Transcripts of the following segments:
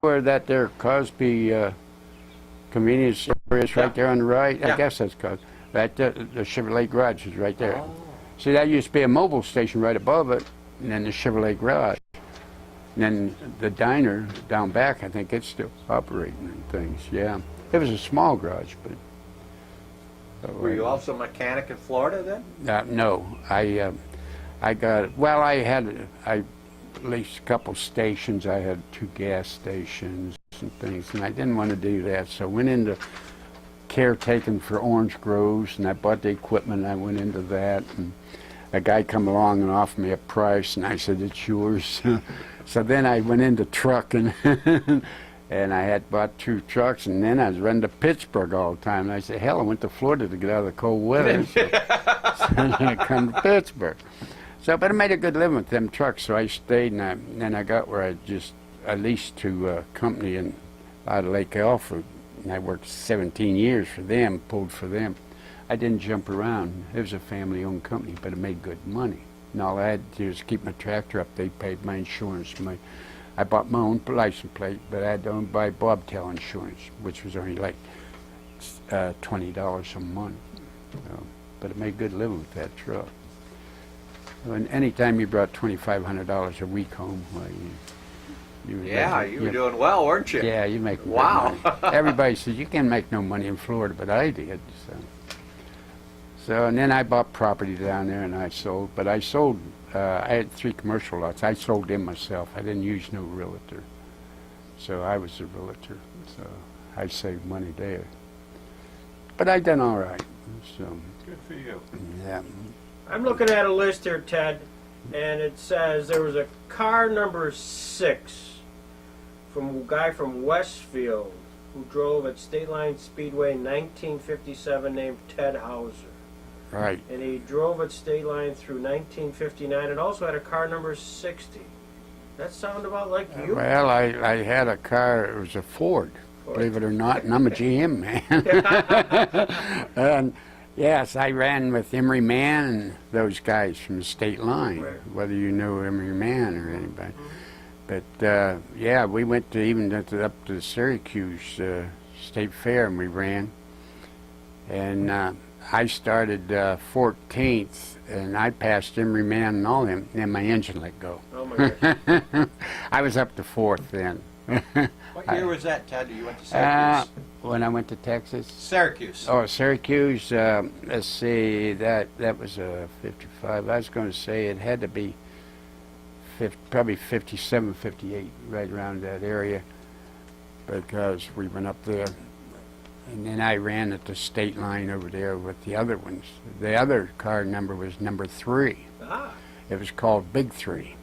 where that there Cosby convenience store is right there on the right? Yeah. I guess that's Cosby. Right there, the Chevrolet garage is right there. Oh. See, that used to be a mobile station right above it, and then the Chevrolet garage. And then the diner down back, I think it's still operating and things, yeah. It was a small garage, but... Were you also a mechanic in Florida then? No, I got, well, I had at least a couple stations. I had 2 gas stations and things, and I didn't want to do that, so I went into caretaking for orange groves, and I bought the equipment, and I went into that, and a guy come along and offered me a price, and I said, it's yours. So then I went into trucking, and I had bought 2 trucks, and then I was running to Pittsburgh all the time. And I said, hell, I went to Florida to get out of the cold weather. So I come to Pittsburgh. So, but I made a good living with them trucks, so I stayed, and then I got where I leased to a company out of Lake Alfred, and I worked 17 years for them, pulled for them. I didn't jump around. It was a family-owned company, but it made good money. And all I had to do was keep my tractor up. They paid my insurance. I bought my own license plate, but I had to buy bobtail insurance, which was only like $20 a month. But it made good living with that truck. And anytime you brought $2,500 a week home, well, you were doing well, weren't you? Yeah, you make wow. Money. Everybody says you can't make no money in Florida, but I did. So and then I bought property down there, and I sold. But I sold. I had 3 commercial lots. I sold them myself. I didn't use no realtor. So I was a realtor. So I saved money there. But I done all right. So good for you. Yeah. I'm looking at a list here, Ted, and it says there was a car number 6 from a guy from Westfield who drove at Stateline Speedway in 1957 named Ted Hauser. Right. And he drove at Stateline through 1959 and also had a car number 60. That sound about like you? Well, I had a car, it was a Ford, believe it or not, and I'm a GM man. And yes, I ran with Emery Mann and those guys from the State Line, right. Whether you know Emery Mann or anybody. But yeah, we went to even up to Syracuse State Fair, and we ran. And I started 14th, and I passed Emery Mann and all them, and then my engine let go. Oh my gosh. I was up to 4th then. What year was that, Ted? You went to Syracuse? When I went to Texas? Syracuse. Oh, Syracuse, let's see, that was 55. I was going to say it had to be probably 57, 58, right around that area, because we went up there. And then I ran at the State Line over there with the other ones. The other car number was number 3. Ah. It was called Big 3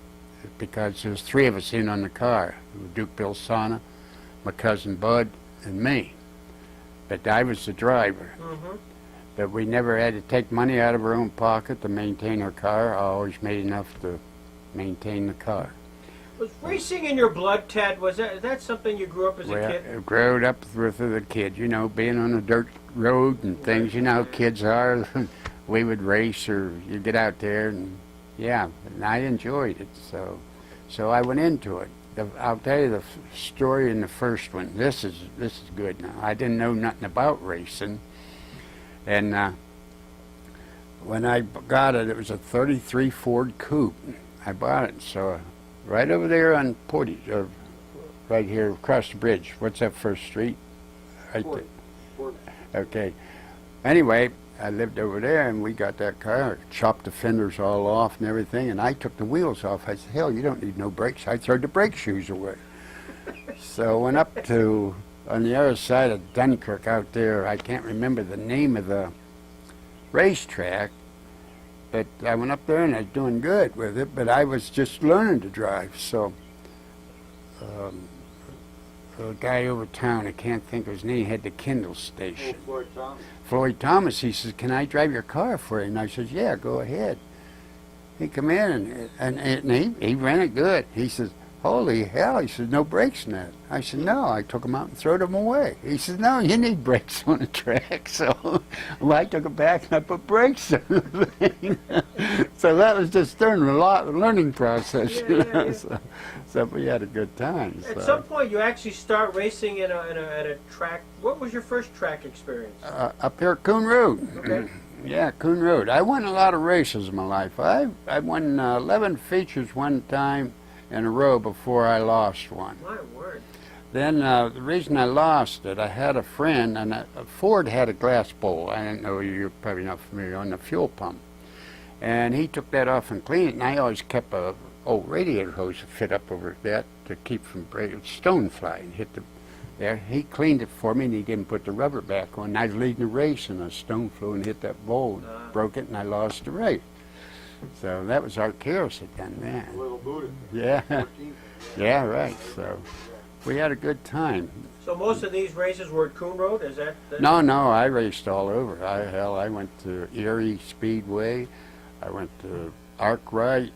because there was 3 of us in on the car. Duke Bill Sana, my cousin Bud, and me. But I was the driver. Mm-hmm. But we never had to take money out of our own pocket to maintain our car. I always made enough to maintain the car. Was racing in your blood, Ted? Was that something you grew up as a kid? I grew up with a kid, you know, being on a dirt road and things, you know how kids are. We would race, or you get out there, and yeah, and I enjoyed it. So I went into it. I'll tell you the story in the first one. This is good now. I didn't know nothing about racing, and when I got it, it was a '33 Ford Coupe. I bought it, so right over there on Portage, right here across the bridge. What's that first street? Right there. Ford. Okay. Anyway, I lived over there, and we got that car, chopped the fenders all off and everything, and I took the wheels off. I said, hell, you don't need no brakes. I threw the brake shoes away. So I went up to, on the other side of Dunkirk out there, I can't remember the name of the racetrack, but I went up there and I was doing good with it, but I was just learning to drive. So a guy over town, I can't think of his name, had the Kindle station. Oh, Floyd Thomas. Floyd Thomas, he says, can I drive your car for you? And I says, yeah, go ahead. He come in and he ran it good. He says, holy hell. He said, no brakes in that. I said, no. I took them out and threw them away. He said, no, you need brakes on the track. So well, I took it back and I put brakes on the thing. So that was just during the learning process. Yeah. So we had a good time. At So. some point, you actually start racing at a track. What was your first track experience? Up here at Coon Road. Okay. Yeah, Coon Road. I won a lot of races in my life. I won 11 features one time in a row before I lost one. My word. Then the reason I lost it, I had a friend, and Ford had a glass bowl. I didn't know, you're probably not familiar, on the fuel pump. And he took that off and cleaned it, and I always kept a old radiator hose fit up over that to keep from breaking. Stone fly and hit the there. He cleaned it for me, and he didn't put the rubber back on. I was leading the race, and a stone flew and hit that bowl, broke it, and I lost the race. So that was Arcturus had done that. A little booted. Yeah, yeah, right. So we had a good time. So most of these races were at Coon Road. Is that? No, I raced all over. I went to Erie Speedway. I went to Arkwright.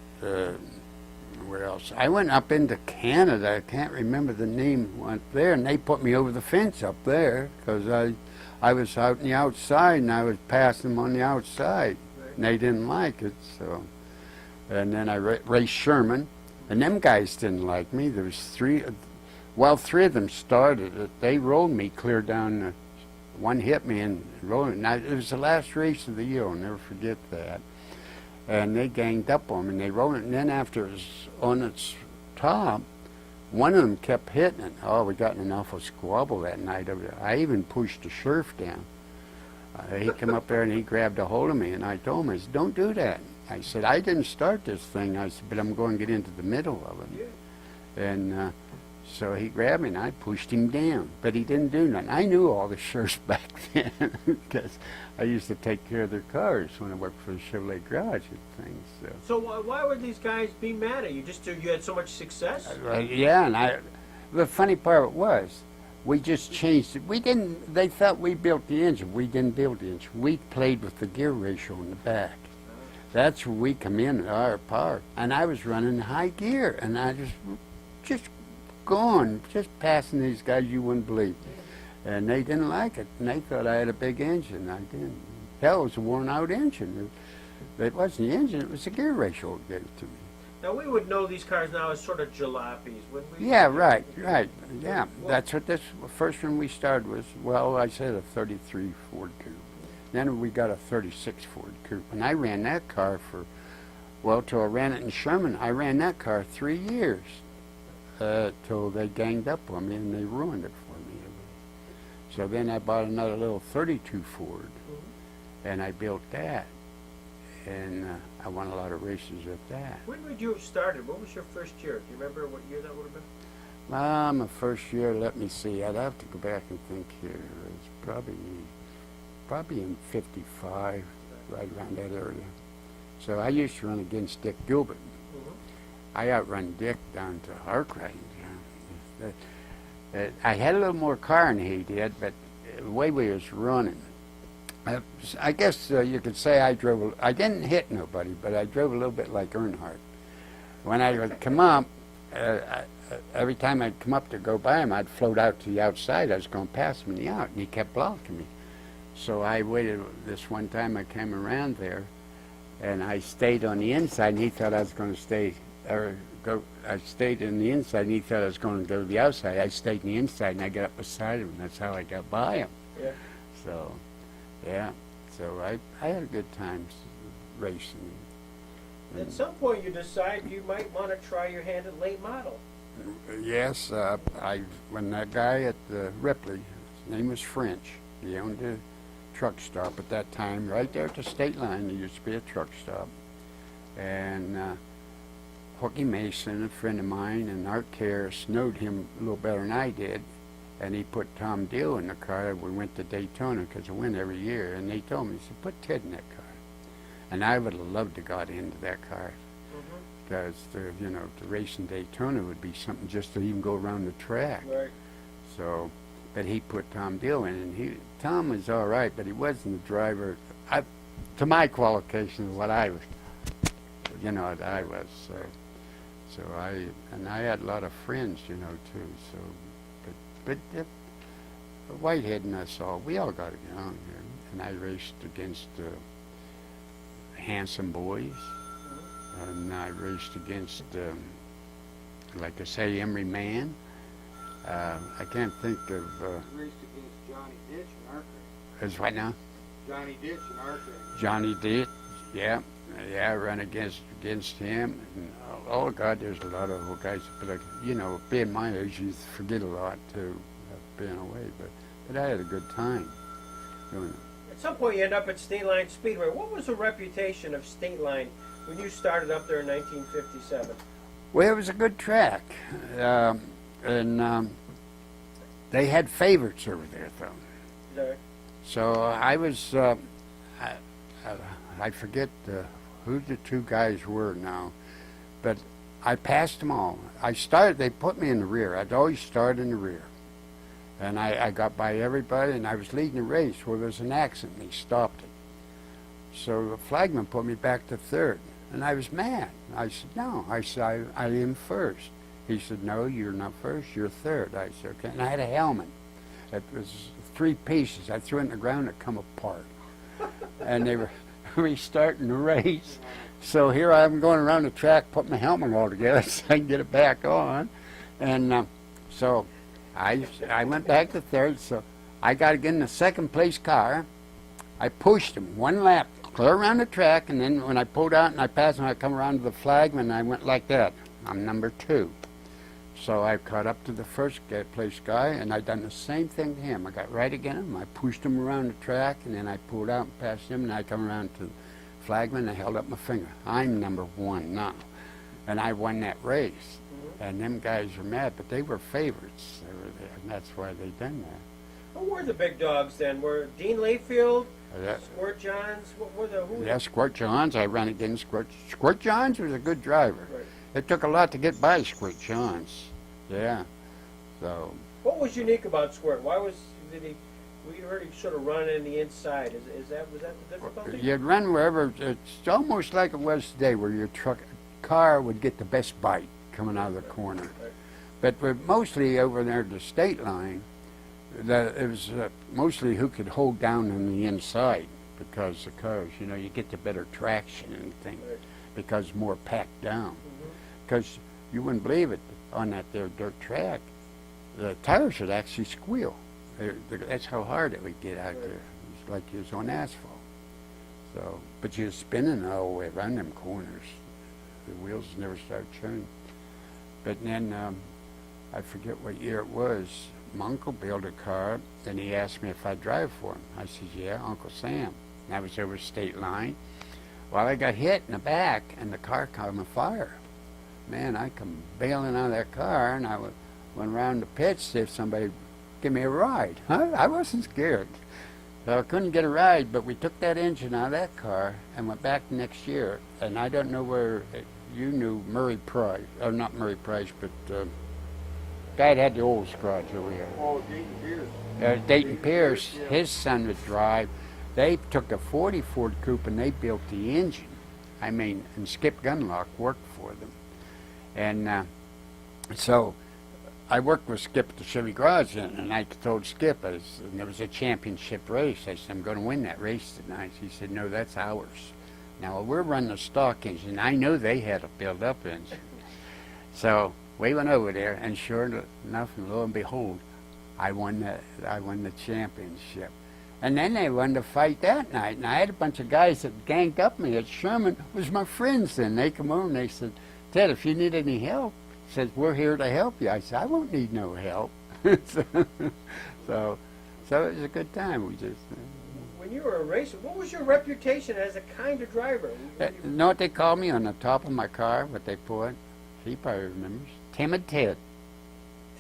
Where else? I went up into Canada. I can't remember the name. Went there, and they put me over the fence up there because I was out in the outside, and I was passing them on the outside, and they didn't like it. So, and then I raced Sherman, and them guys didn't like me. There was three of them started it. They rolled me clear down. One hit me and rolled it. Now, it was the last race of the year. I'll never forget that. And they ganged up on me, and they rolled it. And then after it was on its top, one of them kept hitting it. Oh, we got in an awful squabble that night. I even pushed the sheriff down. He came up there and he grabbed a hold of me, and I told him, I said, don't do that. I said, I didn't start this thing. I said, but I'm going to get into the middle of it. Yeah. And so he grabbed me, and I pushed him down. But he didn't do nothing. I knew all the sheriffs back then because I used to take care of their cars when I worked for the Chevrolet garage and things. So why would these guys be mad at you? Just you had so much success? Yeah, and the funny part was, we just changed it. They thought we built the engine. We didn't build the engine. We played with the gear ratio in the back. That's where we come in, our power. And I was running high gear, and I just going, just passing these guys you wouldn't believe. And they didn't like it, and they thought I had a big engine. I didn't. Hell, it was a worn-out engine. It wasn't the engine, it was the gear ratio that gave it to me. Now, we would know these cars now as sort of jalopies, wouldn't we? Yeah, right, yeah. That's what this first one we started was, well, I said a 33 Ford Coupe. Then we got a 36 Ford Coupe, and I ran that car till I ran it in Sherman. I ran that car 3 years till they ganged up on me and they ruined it for me. So then I bought another little 32 Ford, and I built that, and I won a lot of races with that. When would you have started? What was your first year? Do you remember what year that would have been? My first year, let me see, I'd have to go back and think here. It's probably in 55, right around that area. So I used to run against Dick Gilbert. I outrun Dick down to Arkwright. I had a little more car than he did, but the way we was running, I guess you could say I didn't hit nobody, but I drove a little bit like Earnhardt. When I would come up, every time I'd come up to go by him, I'd float out to the outside. I was going to pass him in the out, and he kept blocking me. So I waited. This one time I came around there, and I stayed on the inside, and he thought I was going to stay, I stayed in the inside, and he thought I was going to go to the outside. I stayed in the inside, and I got up beside him, and that's how I got by him. Yeah. So, yeah. So I had a good time racing. At some point, you decide you might want to try your hand at late model. Yes, when that guy at the Ripley, his name was French, he owned a truck stop at that time, right there at the state line. There used to be a truck stop. And Hooky Mason, a friend of mine, and Art Karras knowed him a little better than I did, and he put Tom Deal in the car. We went to Daytona because I went every year, and they told me, he said, put Ted in that car. And I would have loved to got into that car because the race in Daytona would be something just to even go around the track. Right. So, but he put Tom Deal in, and Tom was all right, but he wasn't the driver to my qualifications what I was, I was. So, So I had a lot of friends, you know, too. So, but Whitehead and us all, we all got along here. And I raced against Handsome Boys, and I raced against, like I say, Emery Man. I can't think of. Raced against Johnny Ditch in our race. Is what now? Johnny Ditch in our race. Johnny Ditch, yeah, I ran against him. And, oh God, there's a lot of old guys. But you know, being my age, you forget a lot too, being away. But I had a good time doing it. At some point, you end up at Stateline Speedway. What was the reputation of Stateline when you started up there in 1957? Well, it was a good track, and they had favorites over there, though. There. So I was, I forget who the two guys were now, but I passed them all. They put me in the rear. I'd always start in the rear. And I got by everybody, and I was leading the race. Well, there was an accident, and he stopped it. So the flagman put me back to third, and I was mad. I said, no. I said, I am first. He said, no, you're not first, you're third. I said, okay. And I had a helmet. It was 3 pieces. I threw it in the ground, it come apart. And they were restarting the race. So here I am going around the track, putting my helmet all together so I can get it back on. And so I went back to third, so I got to get in the second place car. I pushed him 1 lap, clear around the track, and then when I pulled out and I passed him, I come around to the flagman, and I went like that. I'm number 2. So I caught up to the first place guy, and I done the same thing to him. I got right against him, I pushed him around the track, and then I pulled out and passed him, and I come around to the flagman, and I held up my finger. I'm number 1 now. And I won that race. And them guys were mad, but they were favorites. They were there, and that's why they done that. Who were the big dogs then? Were Dean Layfield, Yeah. Squirt Johns? What were the who? Yeah, Squirt Johns. I ran against Squirt. Squirt Johns was a good driver. Right. It took a lot to get by Squirt Johns. Yeah. So What was unique about Squirt? Why did he? We heard he sort of run in the inside. Was that the difficulty? you'd run wherever. It's almost like it was today, where your car would get the best bite coming out of the corner. Right. But mostly over there at the state line, it was mostly who could hold down on the inside, because the cars, you know, you get the better traction and things, Right. because more packed down. Because you wouldn't believe it, on that there dirt track, the tires would actually squeal. That's how hard it would get out Right. there. It's like you was on asphalt. So, but you're spinning all the way around them corners. The wheels never start turning. But then, I forget what year it was, my uncle built a car, and he asked me if I'd drive for him. I said, yeah, Uncle Sam. And I was over State Line. Well, I got hit in the back, and the car caught on fire. Man, I come bailing out of that car, and I went around the pit to see if somebody would give me a ride. I wasn't scared. So I couldn't get a ride, but we took that engine out of that car and went back next year. And I don't know where you knew Murray Price, or not Murray Price, but guy that had the old garage over here. Oh, Dayton Pierce. Dayton Pierce, yeah. his son would drive. They took a 40 Ford Coupe and they built the engine. I mean, and Skip Gunlock worked for them. And so I worked with Skip at the Chevy Garage, and I told Skip, and there was a championship race. I said, I'm going to win that race tonight. He said, no, that's ours. Now, we're running a stock engine. I know they had a build-up engine. So we went over there, and sure enough, and lo and behold, I won the championship. And then they wanted to fight that night, and I had a bunch of guys that ganged up me at Sherman. It was my friends then. They come over and they said, Ted, if you need any help, says, we're here to help you. I said, I won't need no help. so it was a good time. We just... When you were a racer, what was your reputation as a kind of driver? You know what they called me on the top of my car, what they put? He probably remembers. Timid Ted.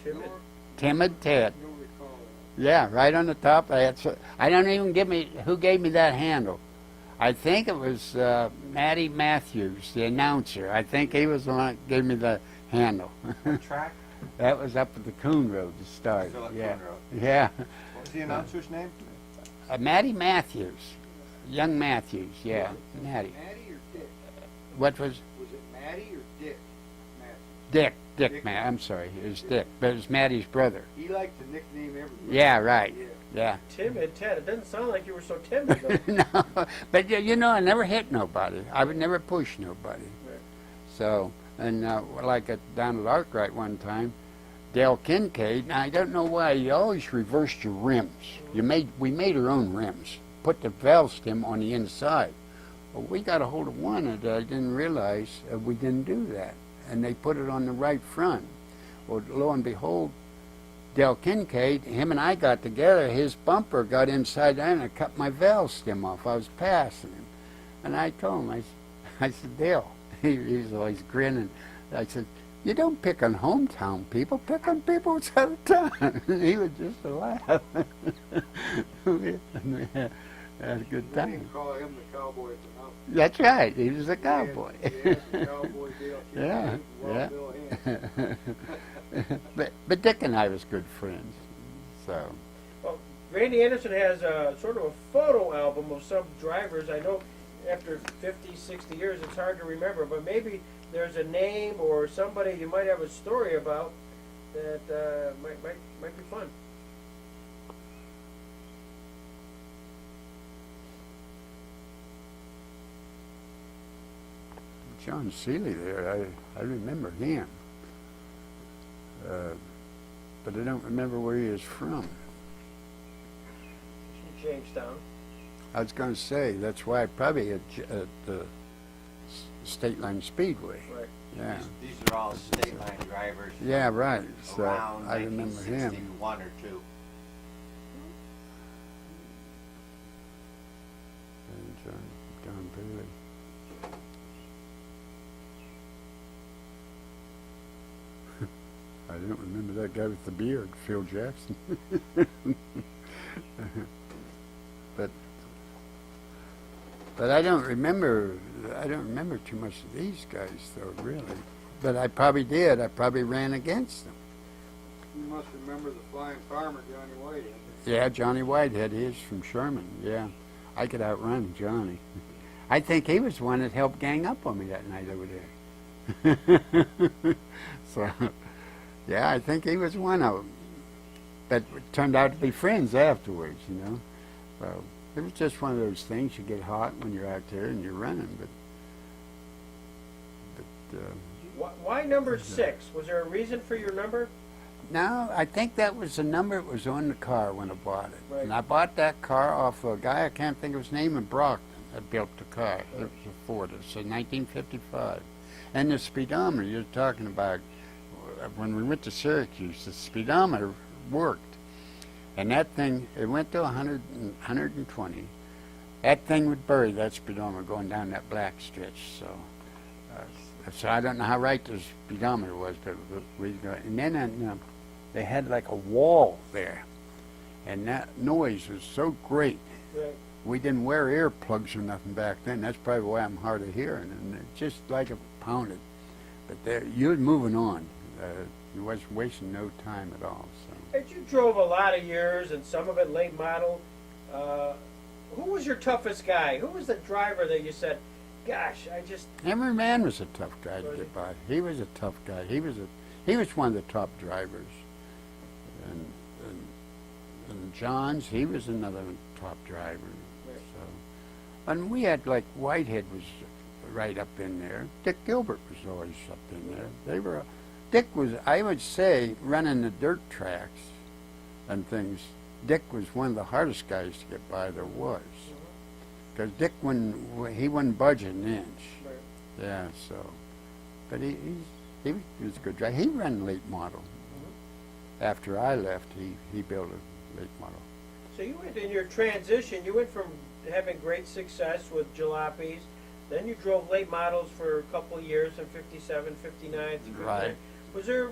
Timid. Timid Ted. I don't recall Yeah, right on the top. I don't even who gave me that handle. I think it was Matty Matthews, the announcer. I think he was the one that gave me the handle. Track? That was up at the Coon Road to start. Still at Yeah, Coon Road. yeah. What was the announcer's name? Matty Matthews, young Matthews. Yeah, Matty. Matty or Dick? What was? Was it Matty or Dick Matthews? Dick, man, I'm sorry, it was Dick, but it was Maddie's brother. He liked to nickname everybody. Yeah, right, yeah. Tim and Ted. It doesn't sound like you were so timid, though. No, but you know, I never hit nobody. I would never push nobody. Right. So, and like down at Arkwright one time, Dale Kincaid, now I don't know why, you always reversed your rims. We made our own rims, put the valve stem on the inside. Well, we got a hold of one and I didn't realize we didn't do that. And they put it on the right front. Well, lo and behold, Dale Kincaid, him and I got together, his bumper got inside there and I cut my valve stem off. I was passing him. And I told him, I said, Dale, he was always grinning. I said, you don't pick on hometown people, pick on people outside of town. And he was just a laugh. We had a good They time. didn't call him the cowboy for nothing. That's right, he was a cowboy. He had the cowboy Dale Yeah, Kincaid, Wild Bill Hand. but Dick and I was good friends. So, Well, Randy Anderson has a sort of a photo album of some drivers. I know after 50, 60 years, it's hard to remember, but maybe there's a name or somebody you might have a story about that might be fun. John Seeley there, I remember him. But I don't remember where he is from. From Jamestown. I was going to say, that's why probably at the Stateline Speedway. Right. Yeah. These are all state line drivers. Yeah, right. So Around I remember him. 1961 or 2. And John Bailey. I don't remember that guy with the beard, Phil Jackson. But I don't remember too much of these guys though, really. But I probably did. I probably ran against them. You must remember the flying farmer, Johnny Whitehead. Yeah, Johnny Whitehead, he is from Sherman. Yeah, I could outrun Johnny. I think he was the one that helped gang up on me that night over there. So, yeah, I think he was one of them. But it turned out to be friends afterwards, you know. So it was just one of those things. You get hot when you're out there and you're running, but Why number 6? Was there a reason for your number? no, I think that was the number that was on the car when I bought it. Right. And I bought that car off a guy, I can't think of his name, in Brockton that built the car. It was a Ford. It's a 1955. And the speedometer you're talking about, when we went to Syracuse, the speedometer worked. And that thing, it went to 100, 120. That thing would bury that speedometer going down that black stretch. So I don't know how right the speedometer was, but we got. And then they had like a wall there, and that noise was so great. Right. We didn't wear earplugs or nothing back then. That's probably why I'm hard of hearing, and it just like it pounded. But there, you're moving on. You wasn't wasting no time at all. So. As you drove a lot of years, and some of it late model, who was your toughest guy? Who was the driver that you said, gosh, I just... Every man was a tough guy to Was get by. He was a tough guy. He was one of the top drivers. And Johns, he was another top driver. Right. So, and we had like Whitehead was right up in there. Dick Gilbert was always up in there. They were. Dick was, I would say, running the dirt tracks and things. Dick was one of the hardest guys to get by there was. Because Dick wouldn't budge an inch. Right. Yeah, so. But he was a good driver. He ran late model. After I left, he built a late model. So you went in your transition, you went from having great success with jalopies, then you drove late models for a couple of years in 57, 59, 59. Right. Was there,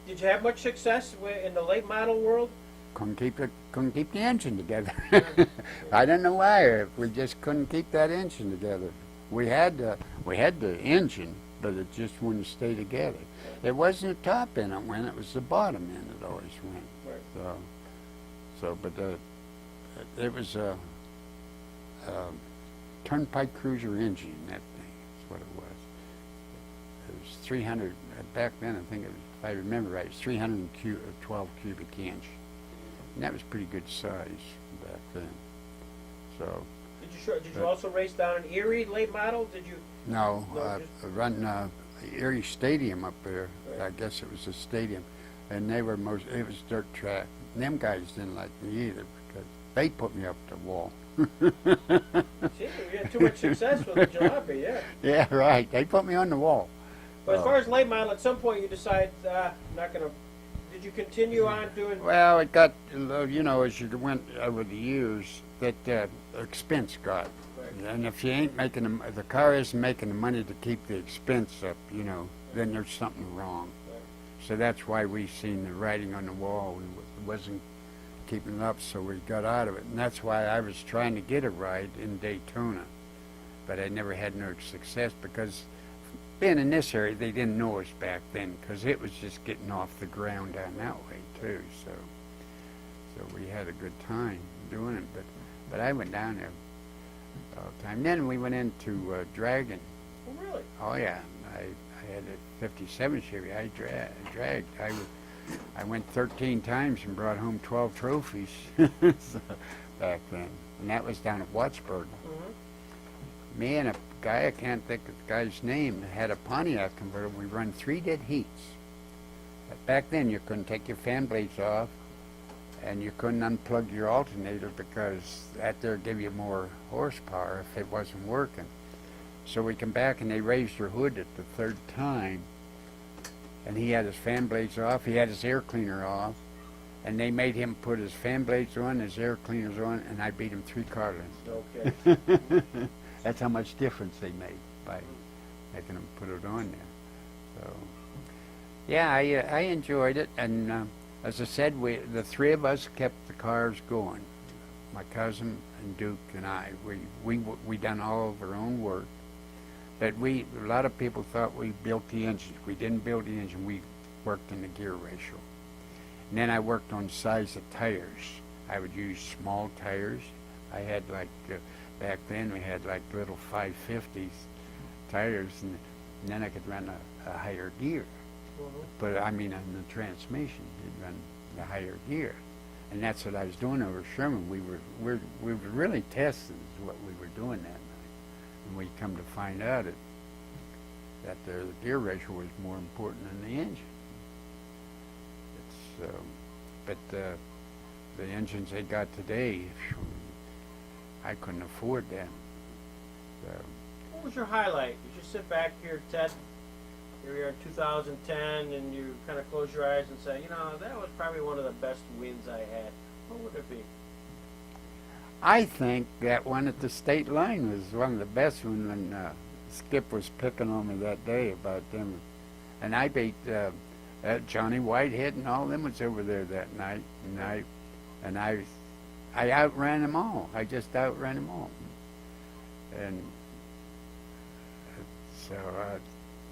did you have much success in the late model world? Couldn't keep the engine together. I don't know why. We just couldn't keep that engine together. We had the engine, but it just wouldn't stay together. It wasn't the top end it went; it was the bottom end it always went. Right. But it was a Turnpike Cruiser engine. That thing is what it was. was 300, back then I think, if I remember right, it's 312 cubic inch. And that was pretty good size back then. So, Did you also race down in Erie late model? Did you? no, No, I run Erie Stadium up there. Right. I guess it was a stadium. And it was dirt track. And them guys didn't like me either because they put me up the wall. See, you had too much success with the jalopy, yeah. Yeah, right. They put me on the wall. But as far as late model, at some point you decide, I'm not going to. Did you continue on doing? Well, it got, you know, as you went over the years, that expense got. Right. And if you ain't making the car isn't making the money to keep the expense up, you know, then there's something wrong. Right. So that's why we seen the writing on the wall. We wasn't keeping it up, so we got out of it. And that's why I was trying to get a ride in Daytona. But I never had no success because being in this area, they didn't know us back then because it was just getting off the ground down that way too. So we had a good time doing it. But I went down there all the time. Then we went into Dragon. Oh, really? Oh yeah, I had a 57 Chevy. I dragged. I went 13 times and brought home 12 trophies so, back then, and that was down at Wattsburg. Mm-hmm. Me and a guy, I can't think of the guy's name, had a Pontiac convertible. We run 3 dead heats. Back then, you couldn't take your fan blades off, and you couldn't unplug your alternator because that there give you more horsepower if it wasn't working. So we come back and they raised her hood at the 3rd time, and he had his fan blades off, he had his air cleaner off, and they made him put his fan blades on, his air cleaners on, and I beat him 3 car lengths. Okay. That's how much difference they made by making them put it on there. So, yeah, I enjoyed it, and as I said, the 3 of us kept the cars going. My cousin and Duke and I, we done all of our own work. But a lot of people thought we built the engines. We didn't build the engine. We worked in the gear ratio. And then I worked on size of tires. I would use small tires. I had like back then we had like little 550s tires, and then I could run a higher gear. But I mean, on the transmission, you'd run the higher gear, and that's what I was doing over Sherman. We were really testing what we were doing that night, and we come to find out that the gear ratio was more important than the engine. But the engines they got today, I couldn't afford them. So, What was your highlight? You just sit back here, Ted. Here we are in 2010, and you kind of close your eyes and say, you know, that was probably one of the best wins I had. What would it be? I think that one at the state line was one of the best ones when Skip was picking on me that day about them. And I beat Johnny Whitehead and all them was over there that night. And I outran them all. I just outran them all. And so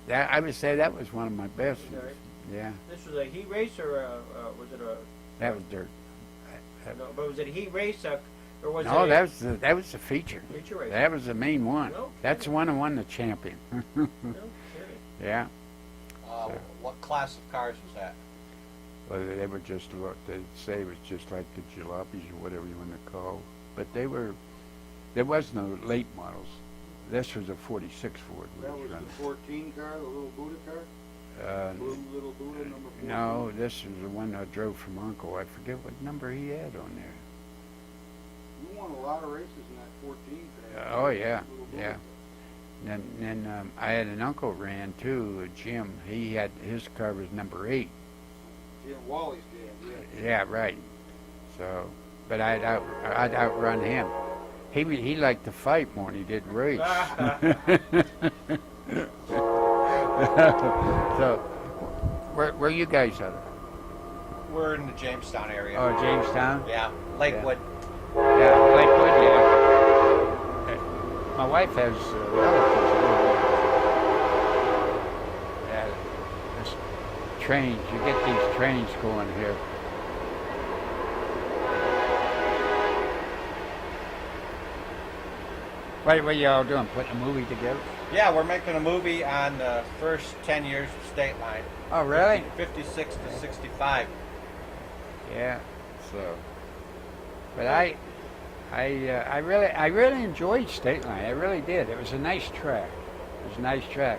that I would say that was one of my best ones. Right. Yeah, This was a heat race, or was it a? that was dirt. No, but was it a heat race, or was No, it? that was the feature. Feature race. That was the main one. No That's the one that won the champion. No kidding. Yeah. What class of cars was that? Well, they were just they'd say it was just like the jalopies or whatever you want to call. But there was no late models. This was a 46 Ford. we That was was running. the 14 car, the little Buddha car? Blue little Buddha, number 14? No, this was the one I drove from Uncle. I forget what number he had on there. You won a lot of races in that 14 car. Oh, yeah, Little Buddha yeah. car. Then I had an uncle ran too, Jim. He had his car was number 8. Jim Wally's dad, yeah. Yeah, right. So, but I'd outrun him. He liked to fight more than he did race. So, where you guys at? We're in the Jamestown area. Oh, Jamestown? Yeah, Lakewood. Yeah, Lakewood, yeah. My wife has relatives over there. Yeah, this trains, you get these trains going here. What you all doing? Putting a movie together? Yeah, we're making a movie on the first 10 years of Stateline. Oh, really? 56 to 65. Yeah. So, but I really enjoyed Stateline. I really did. It was a nice track. It was a nice track.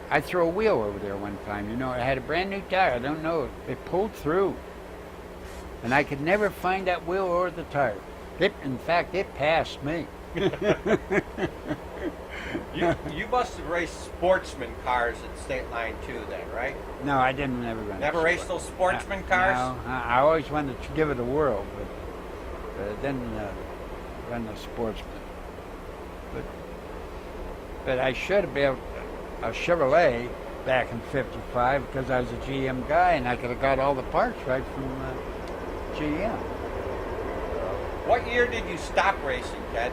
I threw a wheel over there one time. You know, it had a brand new tire. I don't know. It pulled through, and I could never find that wheel or the tire. In fact, it passed me. You must have raced sportsman cars at Stateline too, then, right? No, I didn't never run. Never raced those sportsman cars? No, I always wanted to give it a whirl, but I didn't run the sportsman. But I should have built a Chevrolet back in '55 because I was a GM guy and I could have got all the parts right from GM. What year did you stop racing, Ted?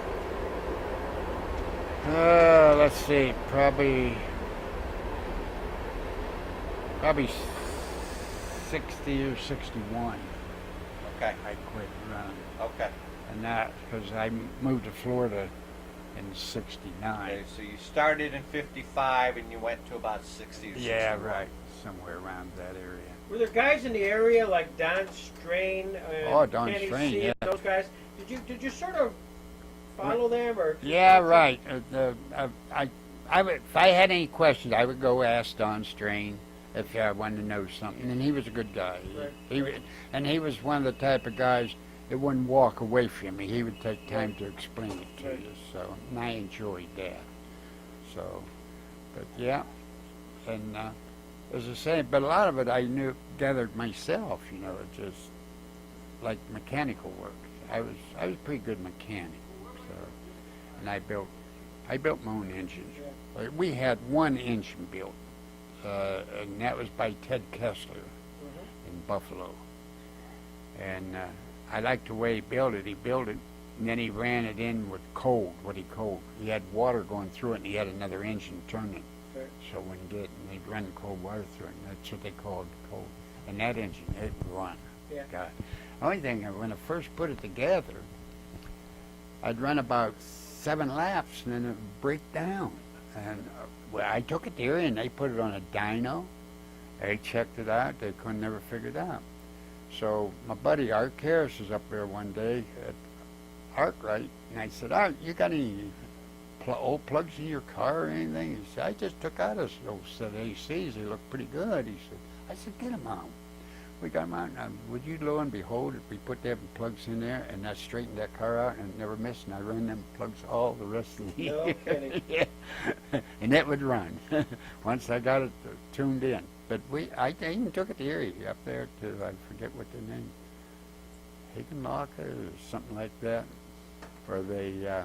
Let's see, probably 60 or 61. Okay. I quit running. Okay. And that because I moved to Florida in '69. Okay, so you started in 55 and you went to about 60 or 61. Yeah, right, somewhere around that area. Were there guys in the area like Don Strain? Don Kenny Strain, C, yeah. Those guys. Did you sort of follow them or? Yeah, right. I would, if I had any questions, I would go ask Don Strain if I wanted to know something, and he was a good guy. Right. He was one of the type of guys that wouldn't walk away from you. He would take time to explain it to Right. you. So, and I enjoyed that. So, but yeah, and as I say, but a lot of it I gathered myself. You know, just like mechanical work. I was a pretty good mechanic. So, and I built my own engines. We had one engine built, and that was by Ted Kessler in Buffalo. And I liked the way he built it. He built it, and then he ran it in with cold. He had water going through it, and he had another engine turning. Right. So when they'd run cold water through it, and that's what they called cold. And that engine, it would run. Yeah. God. The only thing, when I first put it together, I'd run about 7 laps, and then it would break down. And well, I took it there, and they put it on a dyno. They checked it out. They couldn't never figure it out. So my buddy Art Harris was up there one day at Arkwright, and I said, Art, you got any old plugs in your car or anything? He said, I just took out a set of ACs. They look pretty good. He said, I said, get them out. We got them out, and would you lo and behold, if we put them plugs in there, and that straightened that car out, and it never missed, and I ran them plugs all the rest of the year. No kidding. Yeah. And it would run once I got it tuned in. But I even took it to Erie up there to, I forget what the name, Higginlocker or something like that, where they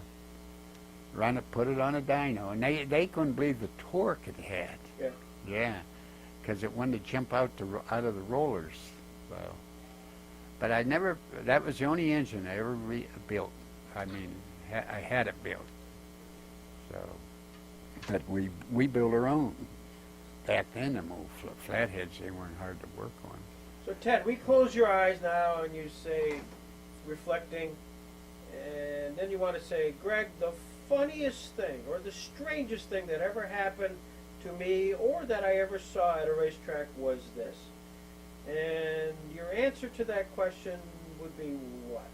put it on a dyno, and they couldn't believe the torque it had. Yeah. Yeah, because it wanted to jump out of the rollers. So, but that was the only engine I ever built. I mean, I had it built. So, but we built our own. Back then, them old flatheads, they weren't hard to work on. So Ted, we close your eyes now and you say, reflecting, and then you want to say, Greg, the funniest thing or the strangest thing that ever happened to me or that I ever saw at a racetrack was this. And your answer to that question would be what?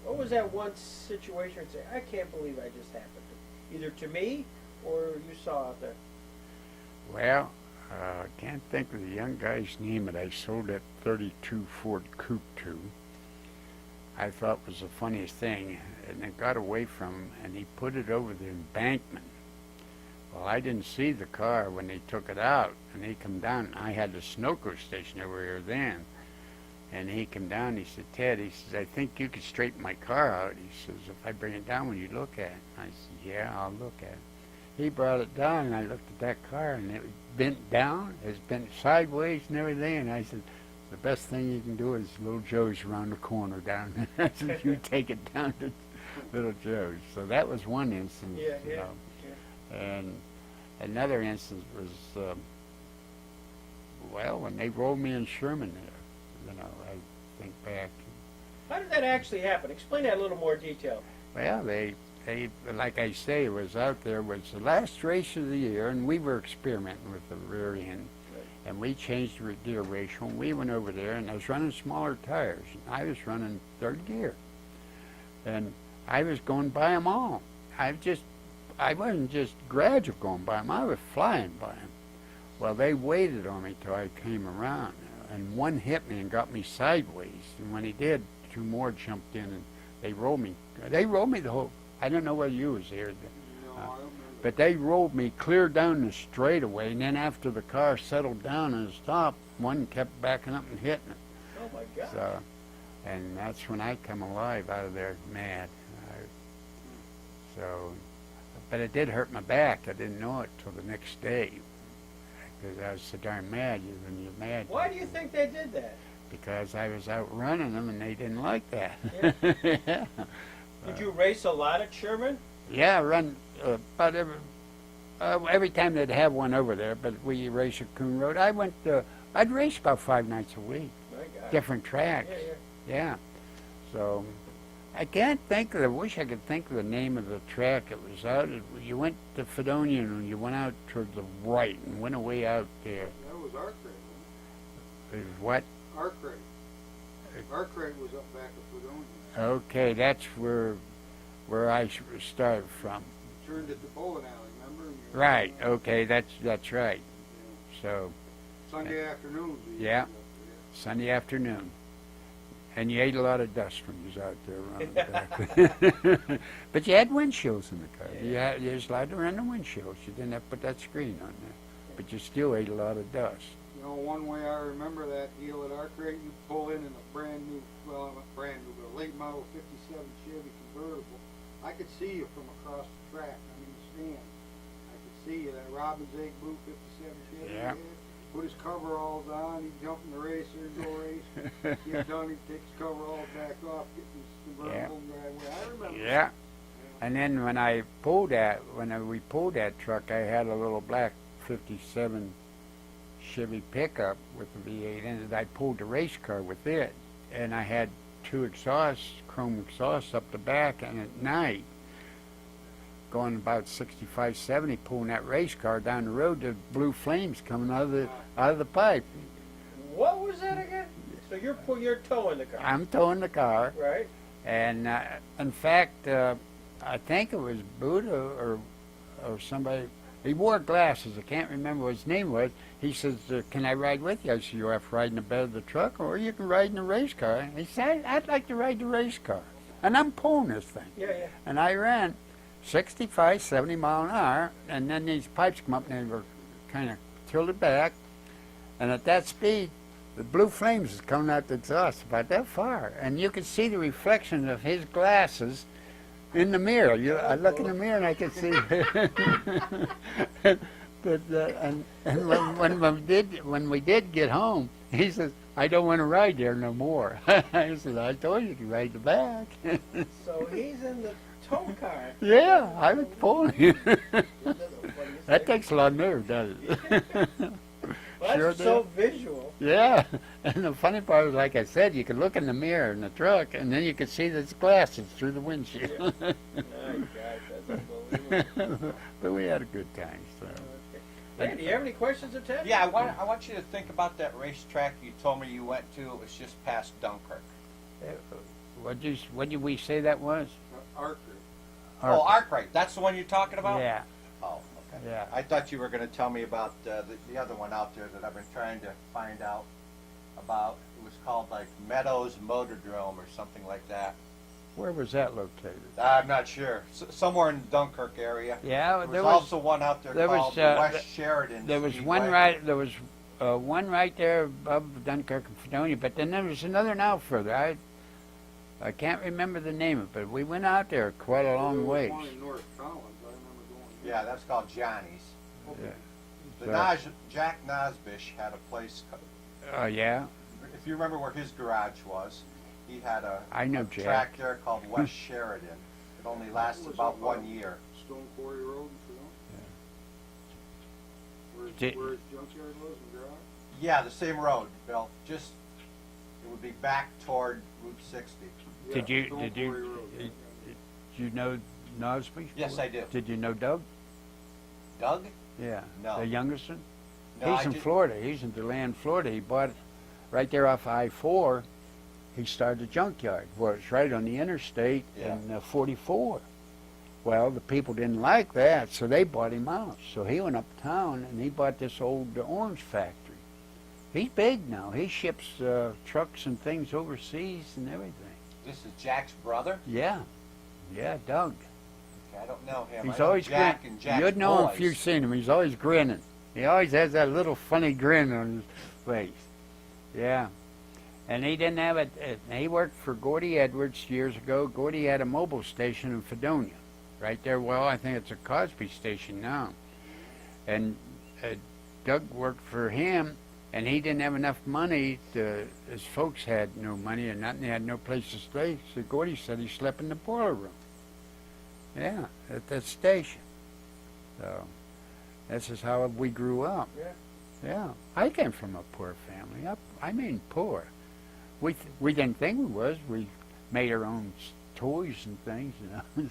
What was that one situation you'd say, I can't believe I just happened to, either to me or you saw out there? Well, I can't think of the young guy's name that I sold that 32 Ford Coupe to. I thought was the funniest thing, and it got away from him, and he put it over the embankment. Well, I didn't see the car when they took it out, and he come down. I had the Sunoco station over here then, and he come down. He said, Ted, he says, I think you could straighten my car out. He says, if I bring it down, will you look at it? I said, yeah, I'll look at it. He brought it down, and I looked at that car, and it was bent down. It was bent sideways and everything. And I said, the best thing you can do is Little Joe's around the corner down there. I said, you take it down to Little Joe's. So that was one instance. Yeah, you yeah, know. yeah. And another instance was, well, when they rolled me in Sherman there. You know, I think back. How did that actually happen? Explain that in a little more detail. Well, like I say, was out there, was the last race of the year, and we were experimenting with the rear end. And we changed the gear ratio, and we went over there, and I was running smaller tires. And I was running third gear. And I was going by them all. I wasn't just gradual going by them, I was flying by them. Well, they waited on me till I came around, and one hit me and got me sideways. And when he did, two more jumped in, and they rolled me. They rolled me the whole, I don't know whether you was there. No, I don't remember. But they rolled me clear down the straightaway, and then after the car settled down and stopped, one kept backing up and hitting it. Oh my God. So, and that's when I come alive out of there mad. But it did hurt my back. I didn't know it till the next day, because I was so darn mad. When you're mad. Why do you think they did that? Because I was out running them, and they didn't like that. Yeah. Yeah. Did you race a lot at Sherman? Yeah, I run about every time they'd have one over there. But we race at Coon Road. I'd race about 5 nights a week, My God. different tracks. Yeah. Yeah. So I can't think of. I wish I could think of the name of the track it was out. You went to Fredonia and you went out toward the right and went away out there. That was Arkwright, wasn't It was what? it? Arkwright. Arkwright was up back at Fredonia. Okay, that's where I started from. Turned at the bowling alley, remember? Right. Okay, that's right. Yeah. So Sunday afternoons. we used Yeah. to go up Sunday afternoon. And you ate a lot of dust when you was out there running back. But you had windshields in the car. You was allowed to run the windshields. You didn't have to put that screen on there. But you still ate a lot of dust. You know, one way I remember that deal at Arkwright, you pull in a brand new, well, not brand new, but a late model 57 Chevy convertible. I could see you from across the track. I mean, the stand. I could see you, that Robin's Egg blue 57 Chevy. Yeah. Put his coveralls on, he'd jump in the racer, go race. Get done, he'd take his coveralls back off, get his convertible driveway. I remember. Yeah. And then when we pulled that truck, I had a little black 57 Chevy pickup with the V8 in it. I pulled the race car with it, and I had 2 exhausts, chrome exhausts up the back, and at night, going about 65, 70, pulling that race car down the road, the blue flames coming out of the pipe. What was that again? So you're towing the car, I'm towing the car, right? and in fact, I think it was Buddha or somebody. He wore glasses. I can't remember what his name was. He says, "Can I ride with you?" I said, "You have to ride in the bed of the truck, or you can ride in the race car." He said, "I'd like to ride the race car," and I'm pulling this thing. Yeah. And I ran 65, 70 mile an hour, and then these pipes come up and they were kind of tilted back, and at that speed, the blue flames is coming out the exhaust about that far, and you could see the reflection of his glasses in the mirror. I look in the mirror and I could see. When we did get home, he says, "I don't want to ride there no more." I said, "I told you to ride the back." So he's in the tow car. Yeah, I was pulling you. That takes a lot of nerve, doesn't it? Well, Sure that's did. so visual. Yeah, and the funny part is, like I said, you could look in the mirror in the truck, and then you could see those glasses through the windshield. My gosh, that's unbelievable. But we had a good time. So. Hey, do you have any questions of Ted? Yeah, I want you to think about that racetrack you told me you went to. It was just past Dunkirk. What did we say that was? Arkwright. Oh, Arkwright. That's the one you're talking about? Yeah, Oh, okay. yeah. I thought you were going to tell me about the other one out there that I've been trying to find out about. It was called like Meadows Motordrome or something like that. Where was that located? I'm not sure. Somewhere in the Dunkirk area. Yeah, There was also one out there called West Sheridan. There was Speedway. one right there above Dunkirk and Fredonia, but then there was another now further. I can't remember the name of it, but we went out there quite a long ways. There was one in North Collins. I remember going there. Yeah, that's called Johnny's. Yeah. Jack Nosbish had a place. Oh, yeah? If you remember where his garage was, he had I know a Jack. track there called West Sheridan. It only lasted about 1 year. Stone Quarry Road in Fredonia. Did- Where his junkyard was in the garage? Yeah, the same road, Bill. Just it would be back toward Route 60. Yeah, Did you Stone did you Quarry Road. did you know Nosby? Yes, I do. Did you know Doug? Doug? Yeah. No. The youngest one? No, He's I in did- Florida. He's in DeLand, Florida. He bought right there off I-4. He started a junkyard. Well, it's right on the interstate Yeah. in 44. Well, the people didn't like that, so they bought him out. So he went uptown and he bought this old orange factory. He's big now. He ships trucks and things overseas and everything. This is Jack's brother? Yeah. Yeah, Doug. Okay, I don't know him. He's I know always Jack grinning. and Jack's You'd know him boys. if you've seen him. He's always grinning. He always has that little funny grin on his face. Yeah. And he didn't have it. He worked for Gordy Edwards years ago. Gordy had a mobile station in Fredonia, right there. Well, I think it's a Cosby station now. And Doug worked for him, and he didn't have enough money to. His folks had no money or nothing. They had no place to stay. So Gordy said he slept in the boiler room. Yeah, at that station. So this is how we grew up. Yeah. Yeah, I came from a poor family. I mean poor. We didn't think we was. We made our own toys and things, you know. So,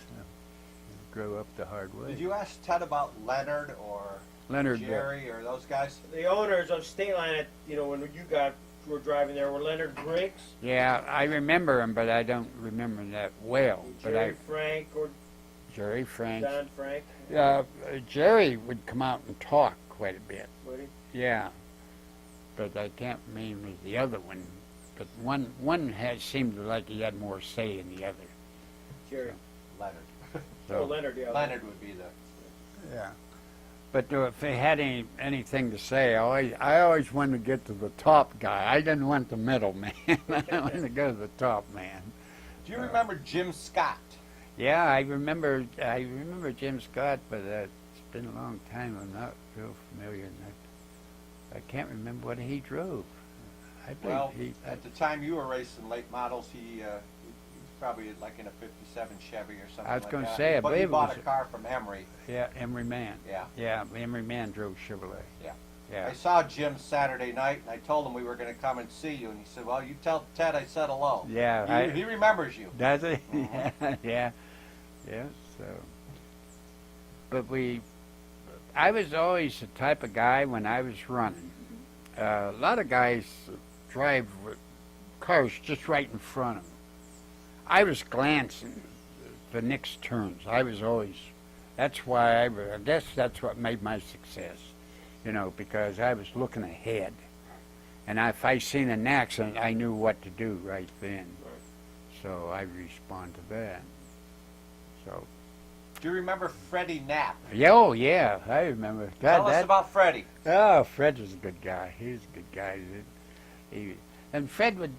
grew up the hard way. Did you ask Ted about Leonard or Leonard, Jerry or those guys? The owners of Stateline, when you were driving there, were Leonard Briggs, yeah, I remember him, but I don't remember that well. But Jerry Frank, or Jerry Frank. Don Frank. Jerry would come out and talk quite a bit. Would he? Yeah, but I can't remember the other one. But one seemed like he had more say than the other. Jerry. Leonard. Oh, Leonard, yeah. Leonard would be the... Yeah. But if they had anything to say, I always wanted to get to the top guy. I didn't want the middle man. I wanted to go to the top man. Do you remember Jim Scott? Yeah, I remember Jim Scott, but it's been a long time. I'm not real familiar. I can't remember what he drove. I believe Well, at the time you were racing late models, he was probably like in a 57 Chevy or something I was like gonna that. say, I But believe he it bought was a car from Emery. Yeah, Emery Mann. Yeah. Yeah, Emery Mann drove Chevrolet. Yeah. Yeah. I saw Jim Saturday night, and I told him we were going to come and see you, and he said, well, you tell Ted I said hello. Yeah. He remembers you. Does he? Mhm. Yeah. Yeah. So, but I was always the type of guy when I was running. A lot of guys drive with cars just right in front of them. I was glancing the next turns. I was always. That's why I guess that's what made my success. Because I was looking ahead. And if I seen an accident, I knew what to do right then. So I respond to that. So. Do you remember Freddie Knapp? Yeah, oh yeah, I remember. Tell us about Freddie. Oh, Fred was a good guy. He was a good guy. And Fred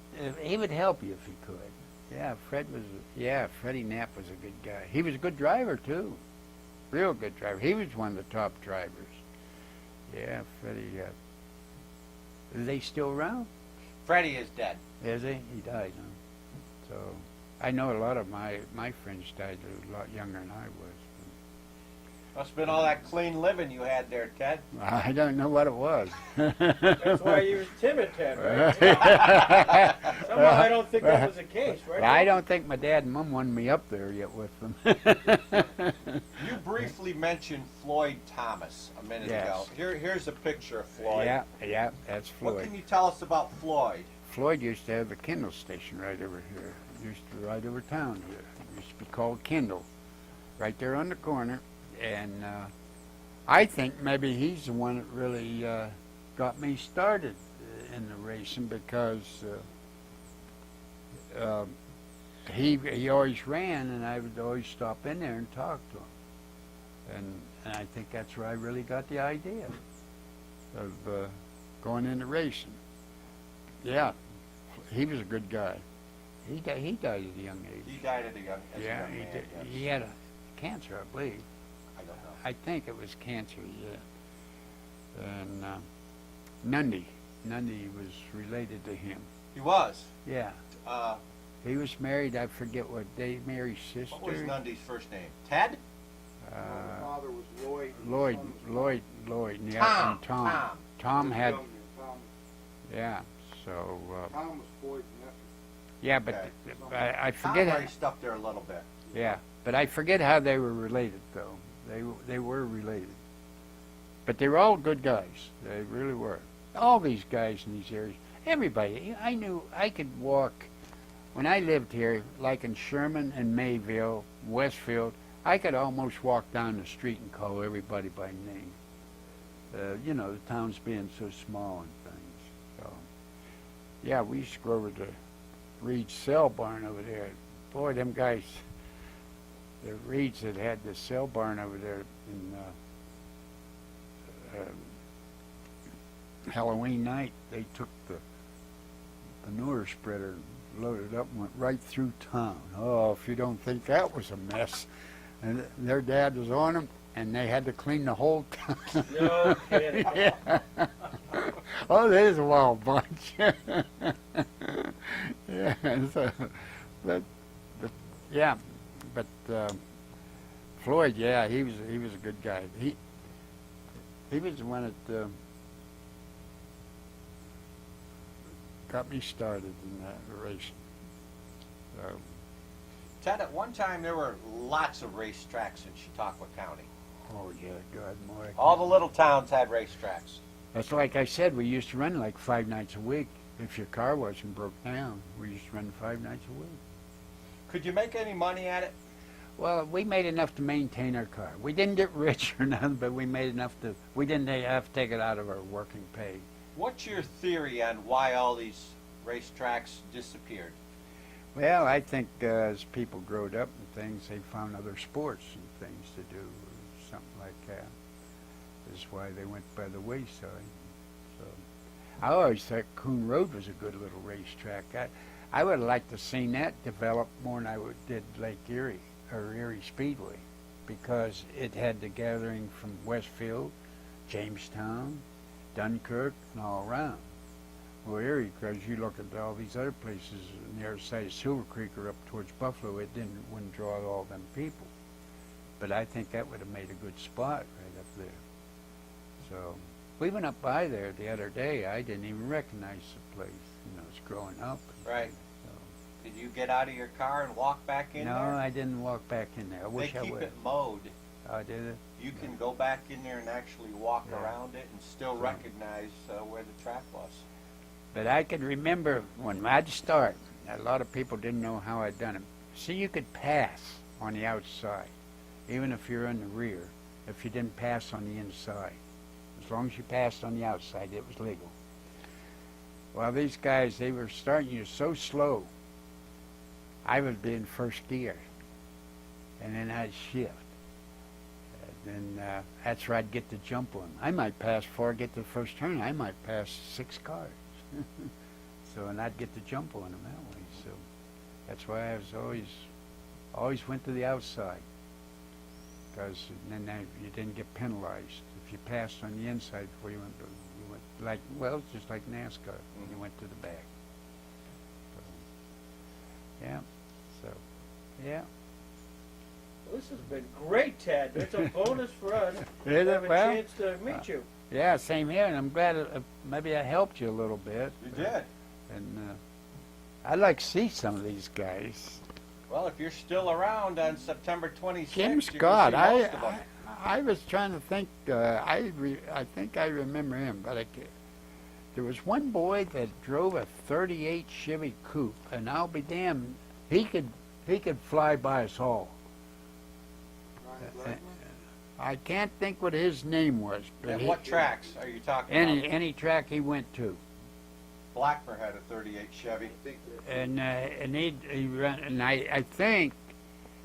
he would help you if he could. Yeah, Freddie Knapp was a good guy. He was a good driver too. Real good driver. He was one of the top drivers. Yeah, Freddie. Is he still around? Freddie is dead. Is he? He died, huh? So, I know a lot of my friends died a lot younger than I was. Must have been all that clean living you had there, Ted. I don't know what it was. That's why you were timid, Ted, right? Somehow I don't think that was the case, right? I don't think my dad and mom wanted me up there yet with them. You briefly mentioned Floyd Thomas a minute Yes. ago. Here's a picture of Floyd. Yeah, that's What Floyd. can you tell us about Floyd? Floyd used to have a Kendall station right over here. Used to right over town here. It used to be called Kendall, right there on the corner. And I think maybe he's the one that really got me started in the racing because he always ran, and I would always stop in there and talk to him. And I think that's where I really got the idea of going into racing. Yeah, he was a good guy. He died at a young age. He died at a young age. Yeah, he did. He had a cancer, I believe. I don't know. I think it was cancer, yeah. And Nundy was related to him. He was. Yeah. He was married, I forget what day, Mary's sister. What was Nundy's first name? Ted? My father was Lloyd. Lloyd. And yeah, and Tom. Tom had, Tom yeah, so, was Floyd's nephew. yeah, but Okay. I Tom forget raced up there a little bit. Yeah, But I forget how they were related, though. They were related. But they were all good guys. They really were. All these guys in these areas. Everybody. I knew I could walk. When I lived here, like in Sherman and Mayville, Westfield, I could almost walk down the street and call everybody by name. You know, the towns being so small and things. So, yeah, we used to go over to Reed's cell barn over there. Boy, them guys, the Reeds that had the cell barn over there in Halloween night, they took the manure spreader, loaded up and went right through town. Oh, if you don't think that was a mess. And their dad was on them, and they had to clean the whole town. No kidding. Yeah. Oh, there's a wild bunch. Yeah, so, but yeah, but Floyd, yeah, he was a good guy. He was the one that got me started in racing. So, Ted, at one time there were lots of racetracks in Chautauqua County. oh yeah, God, more. All the little towns had racetracks. That's like I said, we used to run like 5 nights a week. If your car wasn't broke down, we used to run 5 nights a week. Could you make any money at it? Well, we made enough to maintain our car. We didn't get rich or nothing, but we made enough to, we didn't have to take it out of our working pay. What's your theory on why all these racetracks disappeared? Well, I think as people growed up and things, they found other sports and things to do, or something like that. That's why they went by the wayside. So, I always thought Coon Road was a good little racetrack. I would have liked to seen that develop more than I did Lake Erie, or Erie Speedway, because it had the gathering from Westfield, Jamestown, Dunkirk, and all around. Well, Erie, because you look at all these other places on the other side of Silver Creek or up towards Buffalo, it wouldn't draw all them people. But I think that would have made a good spot right up there. So we went up by there the other day. I didn't even recognize the place. You know, it's growing up. Right. So, Did you get out of your car and walk back in no, there? I didn't walk back in there. I wish I They keep would. it mowed. Oh, did it? You can go back in there and actually walk Yeah. around it and still Yeah. recognize where the track was. But I could remember when I'd start, a lot of people didn't know how I'd done it. See, you could pass on the outside, even if you're in the rear, if you didn't pass on the inside. As long as you passed on the outside, it was legal. Well, these guys, they were starting you so slow. I would be in first gear, and then I'd shift. And then that's where I'd get the jump on. I might pass before I get to the first turn. I might pass 6 cars. So, and I'd get the jump on them that way. So that's why I was always went to the outside, because then you didn't get penalized if you passed on the inside before you went like, well, it's just like NASCAR when you went to the back. So, yeah. So, yeah. Well, this has been great, Ted. It's a bonus for us to Is it? have a Well, chance to meet you. Yeah, same here, and I'm glad maybe I helped you a little bit. You did. And I'd like to see some of these guys. Well, if you're still around on September 26th, Jim you Scott, can see most of them. I was trying to think. I think I remember him, but there was one boy that drove a '38 Chevy Coupe, and I'll be damned, he could fly by us all. Ryan Blackman? I can't think what his name was, but And what tracks are you talking about? any track he went to, Blackmer had a 38 Chevy. I think that and he ran, and I think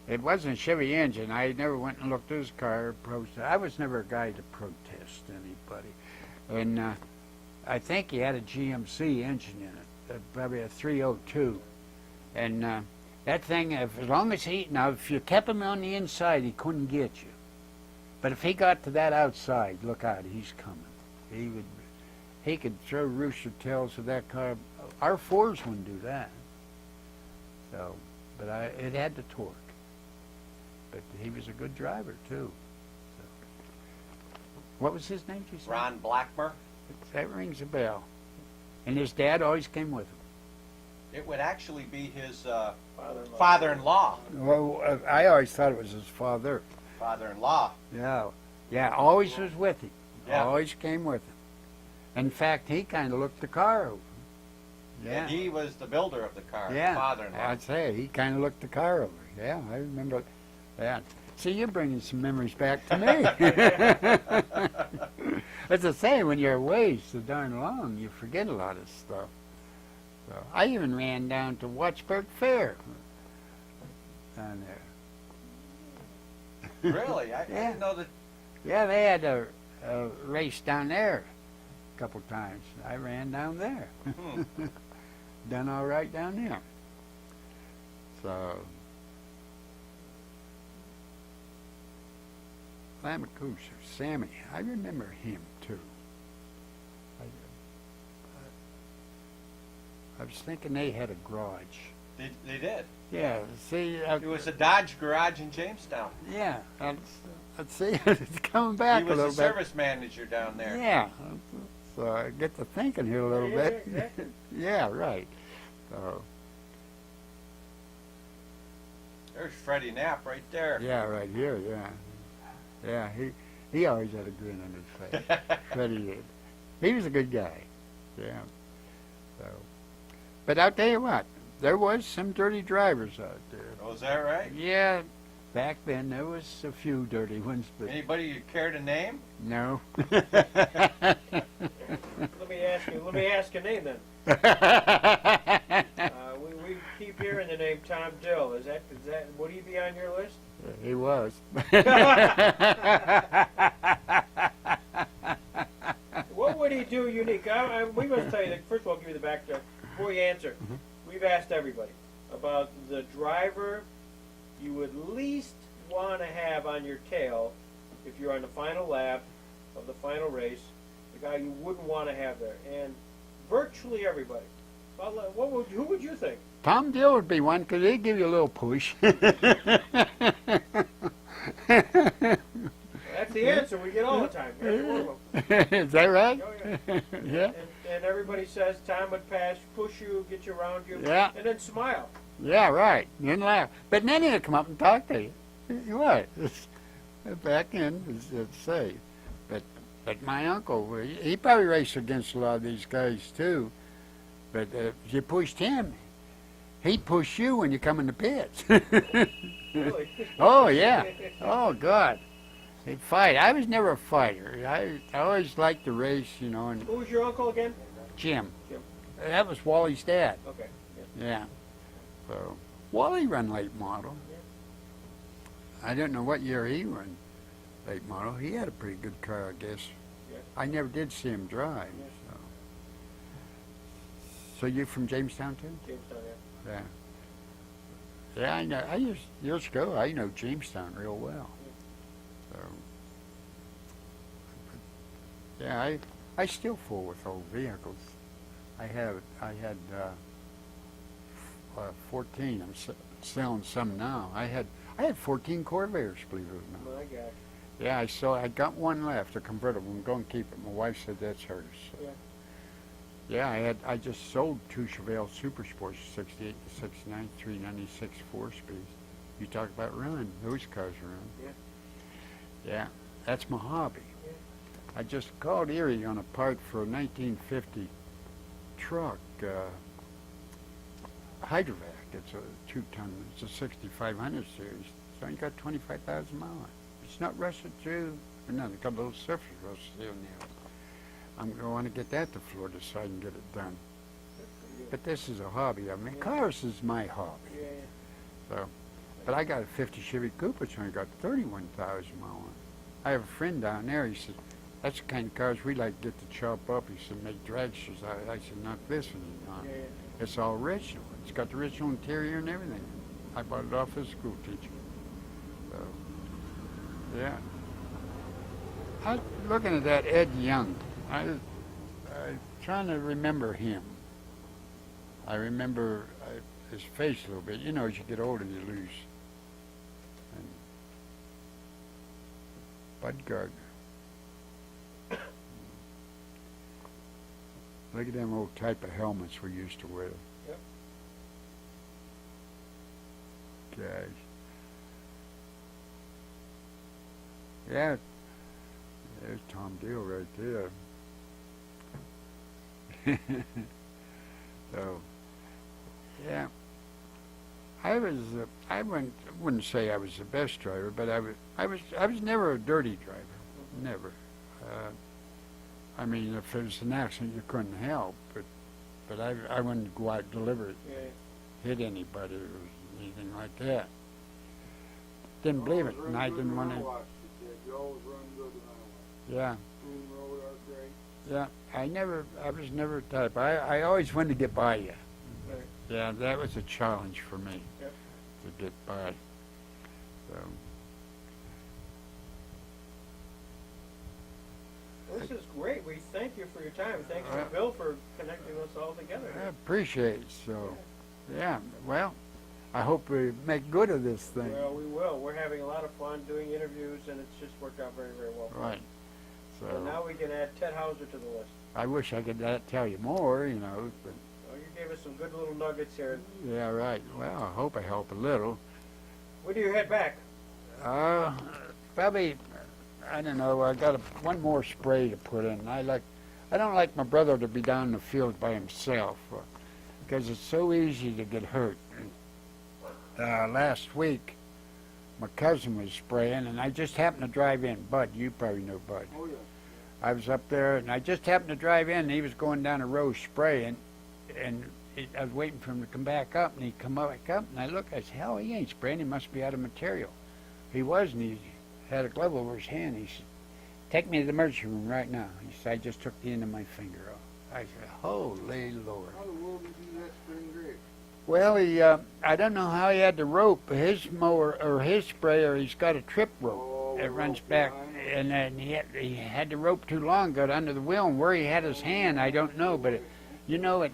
it wasn't a Chevy engine. I never went and looked at his car. I was never a guy to protest anybody, and I think he had a GMC engine in it, probably a 302, and that thing, as long as if you kept him on the inside, he couldn't get you. But if he got to that outside, look out, he's coming. He could throw rooster tails with that car. Our Fords wouldn't do that. So, but it had the torque. But he was a good driver too. So. What was his name? You said? Ron Blackmer. That rings a bell. And his dad always came with him. It would actually be his Father-in-law. father-in-law. Well, I always thought it was his father. Father-in-law. Yeah, yeah, always was with him. Yeah. Always came with him. In fact, he kind of looked the car over. Yeah, And he was the builder of the car, yeah. the father-in-law. I'd say he kind of looked the car over. Yeah, I remember that. See, you're bringing some memories back to me. As I say, when you're away so darn long, you forget a lot of stuff. So I even ran down to Wattsburg Fair down there. Really? I Yeah. didn't know that. Yeah, they had a race down there a couple times. I ran down there. Hmm. Done all right down there. So, Lamacusa, Sammy, I remember him too. I was thinking they had a garage. They did. Yeah, see, It was a Dodge garage in Jamestown. yeah, let's see, it's coming back He a was little the bit. service manager down there. Yeah, so I get to thinking here a little Yeah, bit. exactly. Yeah, right. So, There's Freddie Knapp right there. yeah, right here, yeah. Yeah, he always had a grin on his face. Freddie did. He was a good guy. Yeah. So, but I'll tell you what, there was some dirty drivers out there. Oh, is that right? Yeah, back then there was a few dirty ones, but Anybody you care to name? no. Let me ask a name then. We keep hearing the name Tom Dill. Is that would he be on your list? He was. What would he do unique? We must tell you that. First of all, I'll give you the background before you answer. We've asked everybody about the driver you would least want to have on your tail if you're on the final lap of the final race. The guy you wouldn't want to have there, and virtually everybody. Who would you think? Tom Dill would be one because he'd give you a little push. That's the answer we get all the time. Every one of them. Is that right? Oh, yeah. Yeah. And everybody says Tom would pass, push you, get you around you, Yeah. and then smile. Yeah, right. Then laugh. But then he'll come up and talk to you. What? Back in, it's safe. But my uncle, he probably raced against a lot of these guys too. But if you pushed him, he'd push you when you come in the pits. Really? Oh, yeah. Oh, God. He'd fight. I was never a fighter. I always liked to race, you know, and Who was your uncle again? Jim. Jim. That was Wally's dad. Okay. Yeah. So, Wally run late model. I don't know what year he run late model. He had a pretty good car, I guess. Yeah. I never did see him drive. Yeah. So you from Jamestown too? Jamestown, yeah. Yeah. Yeah, I know. Years ago, I know Jamestown real well. So, yeah, I still fool with old vehicles. I had 14. I'm selling some now. I had 14 Corvairs, believe it or not. My gosh. Yeah, I got one left, a convertible. I'm going to keep it. My wife said that's hers. So. Yeah. Yeah, I just sold 2 Chevelle Super Sports, 68 to 69, 396 4-speeds. You talk about running, those cars run. Yeah. Yeah, that's my hobby. Yeah. I just called Erie on a part for a 1950 truck, Hydrovac. It's a 2-ton, it's a 6500 series. It's only got 25,000 miles. It's not rusted through, or nothing. It's got a little surface rust in there. I'm going to want to get that to Florida so I can get it done. But this is a hobby. I mean, cars is my hobby. Yeah. So, but I got a 50 Chevy Coupe, it's only got 31,000 miles on it. I have a friend down there, he said, that's the kind of cars we like to get to chop up. He said, make dragsters out of it. I said, not this one, not. Yeah. It's all original. It's got the original interior and everything. I bought it off as a school teacher. So, yeah. I looking at that Ed Young. I'm trying to remember him. I remember his face a little bit. You know, as you get older, you lose. And Bud Gardner. Look at them old type of helmets we used to wear. Yep. guys. Yeah, there's Tom Deal right there. So, yeah, I wouldn't say I was the best driver, but I was never a dirty driver, never. I mean, if it was an accident, you couldn't help, but I wouldn't go out deliberately, hit anybody or anything like that. Didn't believe it, and I didn't want to. You always run good when I Yeah. watched. Boone Road, our great. Yeah, I was never type. I always wanted to get by you. Right. Yeah, that was a challenge for me, Yep. to get by. So, Well, this is great. We thank you for your time. Thanks to Yeah. Bill for connecting us all together. I appreciate it. So, yeah, well, I hope we make good of this thing. Well, we will. We're having a lot of fun doing interviews, and it's just worked out very, very well. Right. So So, now we can add Ted Hauser to the list. I wish I could tell you more, you know, but Well, you gave us some good little nuggets here. yeah, right. Well, I hope I help a little. When do you head back? Probably, I don't know. I got one more spray to put in. I don't like my brother to be down in the field by himself because it's so easy to get hurt. Last week, my cousin was spraying, and I just happened to drive in. Bud, you probably know Bud. Oh, yeah. I was up there, and I just happened to drive in, and he was going down a row spraying, and I was waiting for him to come back up, and he come back up, and I looked, I said, hell, he ain't spraying, he must be out of material. He was, and he had a glove over his hand. He said, take me to the emergency room right now. He said, I just took the end of my finger off. I said, holy Lord. How in the world did you do that spring grapes? Well, I don't know how he had the rope. His mower, or his sprayer, he's got a trip rope. Oh, It runs rope, back, yeah, I know. and then he had the rope too long, got under the wheel, and where he had his hand, I don't know, but it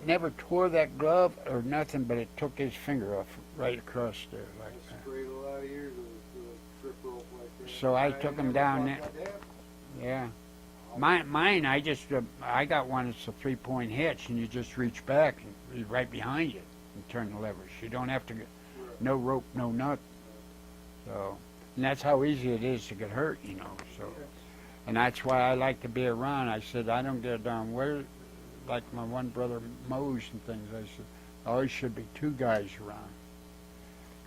never tore that glove or nothing, but it took his finger off right across there like I that. sprayed a lot of years with a trip rope like that. So I took him down never there. thought that. Yeah. Mine, I got one that's a 3-point hitch, and you just reach back, and he's right behind you, and turn the levers. You don't have to, no rope, no nut. So, and that's how easy it is to get hurt, you know, so. And that's why I like to be around. I said, I don't get down where, like my one brother mows and things, I said, always should be 2 guys around,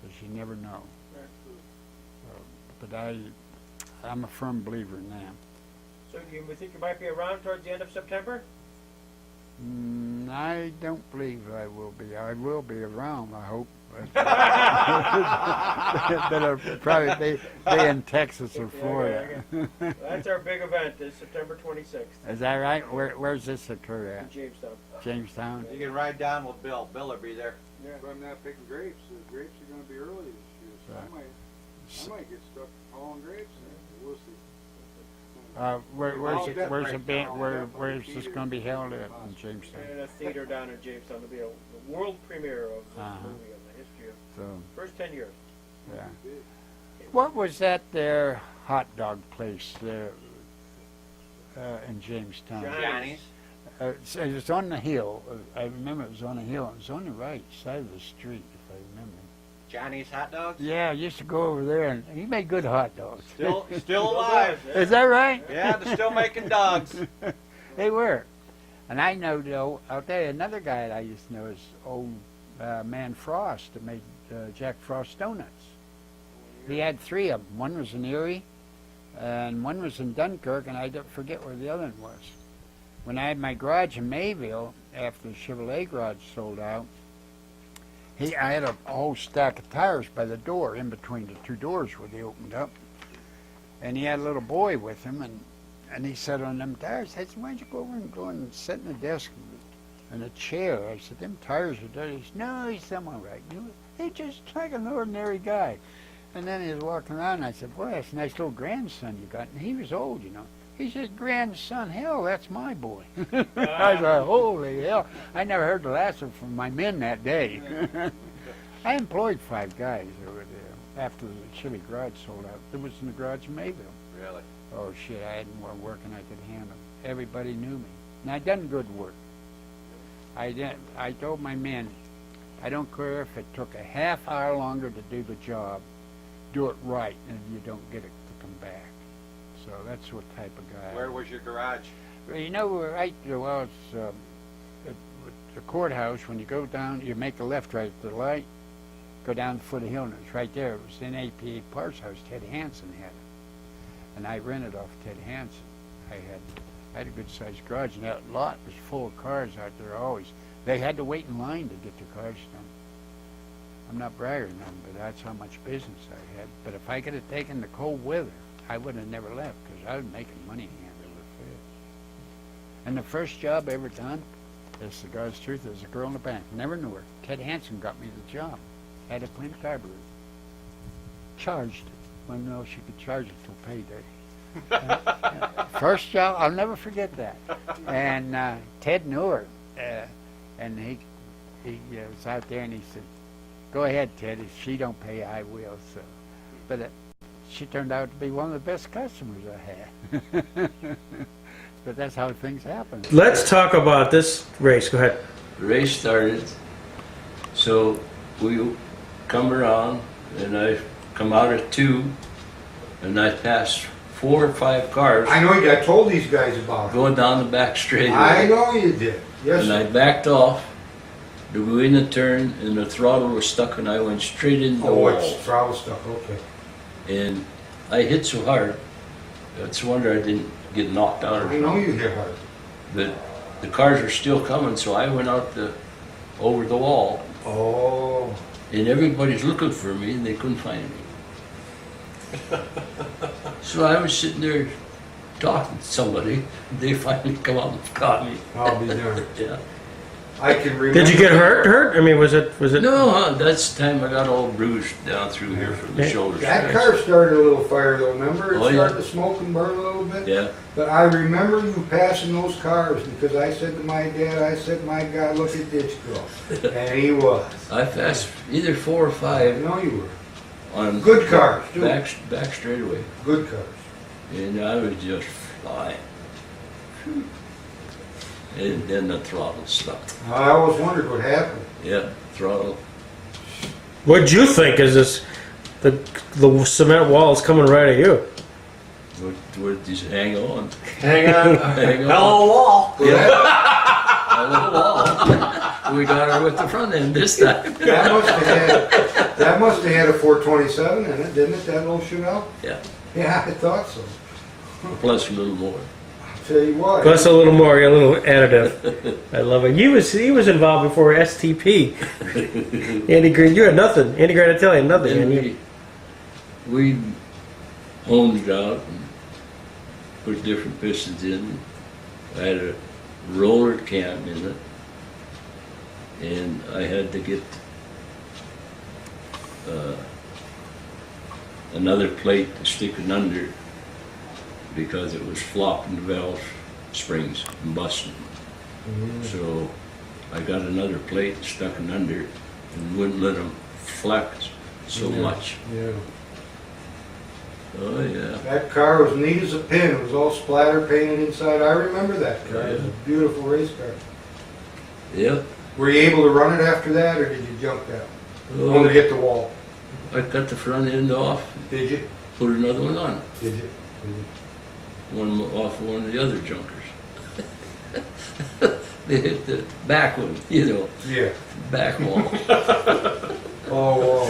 because you never know. So, but I'm a firm believer in that. So do you think you might be around towards the end of September? I don't believe I will be. I will be around, I hope. But I'll probably be in Texas or Florida. That's our big event, is September 26th Is that right? Where's this occur in at? Jamestown. Jamestown? You can ride down with Bill. Bill will be there. Yeah. If I'm not picking grapes, the grapes are gonna be early this year, so I might get stuck hauling grapes, we'll see. Where's this going to be held at in Jamestown? In a theater down in Jamestown. It'll be a world premiere of this Uh-huh. movie of the history of So, first 10 years. yeah. What was that there hot dog place there in Jamestown? Johnny's. It's on the hill. I remember it was on the hill. It was on the right side of the street, if I remember. Johnny's Hot Dogs. Yeah, I used to go over there, and he made good hot dogs. Still alive. Is that right? Yeah, they're still making dogs. They were. And I know, though, I'll tell you, another guy that I used to know is old man Frost that made Jack Frost donuts. He had 3 of them. One was in Erie, and one was in Dunkirk, and I don't forget where the other one was. When I had my garage in Mayville, after the Chevrolet garage sold out, I had a whole stack of tires by the door, in between the 2 doors where they opened up. And he had a little boy with him, and he sat on them tires. I said, why don't you go over and go and sit in the desk in a chair? I said, them tires are dirty. He said, no, he said, I'm all right. He's just like an ordinary guy. And then he was walking around, and I said, boy, that's a nice little grandson you got. And he was old, you know. He said, grandson, hell, that's my boy. I said, holy hell. I never heard the last of from my men that day. I employed 5 guys over there after the Chili garage sold out. It was in the garage in Mayville. Really? Oh, shit, I had more work than I could handle. Everybody knew me. And I done good work. I told my men, I don't care if it took a half hour longer to do the job. Do it right, and you don't get it to come back. So that's what type of guy. Where was your garage? Well, you know, we're right, well, it's at the courthouse. When you go down, you make a left right at the light, go down the foot of the hill, and it's right there. It was in APA Parts House. Ted Hansen had it. And I rented off Ted Hansen. I had a good-sized garage, and that lot was full of cars out there always. They had to wait in line to get their cars done. I'm not bragging on, but that's how much business I had. But if I could have taken the cold weather, I would have never left, because I was making money hand over fist. And the first job I ever done, this is the God's truth, there was a girl in the bank. Never knew her. Ted Hansen got me the job. Had to clean the carburetor. Charged it. Well, no, she could charge it till payday. First job, I'll never forget that. And Ted knew her. And he was out there, and he said, "Go ahead, Ted. If she don't pay, I will." So, but she turned out to be one of the best customers I had. But that's how things happen. Let's talk about this race. Go ahead. The race started, so we come around, and I come out at 2, and I passed 4 or 5 cars I know you, I told these guys about it. going down the back straightaway. I know you did. Yes, And I sir. backed off to go in the turn, and the throttle was stuck, and I went straight into the Oh, wall. it's throttle stuff, okay. And I hit so hard, it's a wonder I didn't get knocked out or I know something. you hit hard. But the cars are still coming, so I went out over the wall, Oh. and everybody's looking for me, and they couldn't find me. So I was sitting there talking to somebody. They finally come out and caught me. I'll be darned. Yeah. I can remember. Did you get hurt? I mean, was it? No, that's the time I got all bruised down through here from the Yeah. shoulders. That car started a little fire though, remember? It Oh, yeah. started to smoke and burn a little bit. Yeah. But I remember you passing those cars because I said to my dad, I said, "My God, look at this girl." And he was. I passed either 4 or I 5 know you were. on Good cars, too. back straightaway, Good cars. and I was just flying. And then the throttle stopped. I always wondered what happened. Yeah, throttle. What'd you think? Is this the cement wall is coming right at you? Where did you hang on? Hang on. Hang on. Hello, wall. A little wall. We got her with the front end this time. That must have had a 427 in it, didn't it? That little shootout? Yeah, Yeah, I thought so. plus a little more. Tell you what. Plus a little more, a little additive. I love it. He was involved before STP. Andy Green, you had nothing. Andy Granatelli had nothing. Then And you- we honed it out and put different pistons in. I had a roller cam in it, and I had to get another plate to stick it under because it was flopping the valve springs and busting. So I got another plate stuck it under and wouldn't let them flex so much. Yeah. Oh yeah. That car was neat as a pin. It was all splatter painted inside. I remember that car. It was a beautiful race car. Yep. Were you able to run it after that, or did you jump that? Oh, Only hit the wall. I cut the front end off, Did you? put another one on. Did you? One off one of the other junkers. They hit the back one, you know, Yeah. back wall. Oh,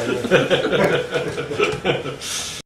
wow.